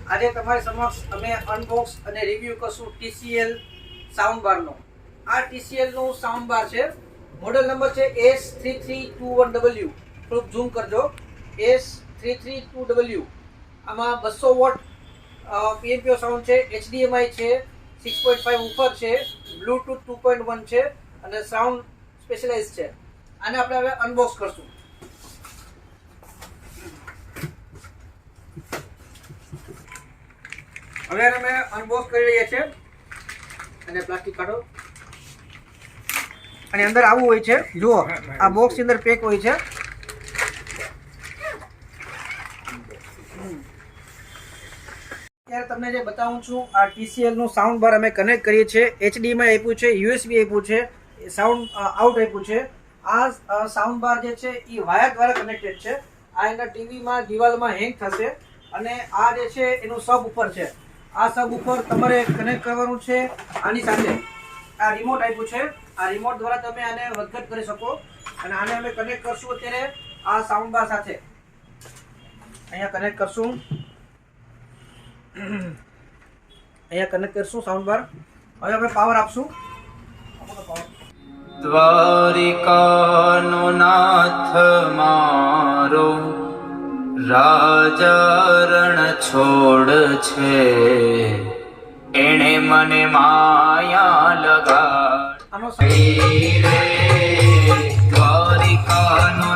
આજે તમારી સમક્ષ અમે અનબોક્સ અને રિવ્યુ કરશું TCL સાઉન્ડ બારનો. આ TCL નું સાઉન્ડ બાર છે. મોડેલ નંબર છે S3321W. થોડુંક ઝૂમ કરજો. S3321W. આમાં 200 વોટ PNPO સાઉન્ડ છે, HDMI છે, 6.5 ઊપર છે, બ્લૂટૂથ 2.1 છે અને સાઉન્ડ સ્પેશિયલાઇઝ છે. આને આપણે હવે અનબોક્સ કરશું. હવે અમે અનબોક્સ કરી રહ્યા છીએ. અને પ્લાસ્ટિક કાઢો. અને અંદર આવું હોય છે, જુઓ આ બોક્સ ની અંદર પેક હોય છે. અત્યારે તમને જે બતાવું છું આ TCL નું સાઉન્ડ બાર અમે કનેક્ટ કરીએ છીએ. HDMI આપ્યું છે, USB આપ્યું છે, સાઉન્ડ આઉટ આપ્યું છે. આ સાઉન્ડ બાર જે છે એ વાયર દ્વારા કનેક્ટેડ છે. આ એના ટીવીમાં દિવાલમાં હેંગ થશે. અને આ જે છે એનું સબ ઉપર છે. આ સબ ઉપર તમારે કનેક્ટ કરવાનું છે આની સાથે. આ રિમોટ આપ્યું છે. આ રિમોટ દ્વારા તમે આને વધઘટ કરી શકો. અને આને અમે કનેક્ટ કરશું અત્યારે આ સાઉન્ડ બાર સાથે. અહીંયા કનેક્ટ કરશું. અહીંયા કનેક્ટ કરશું સાઉન્ડ બાર. હવે આપણે પાવર આપશું. દ્વારિકાનો નાથ મારો રાજા રણ છોડ છે, એણે મને માયા લગાડી. આનો દ્વારિકાનો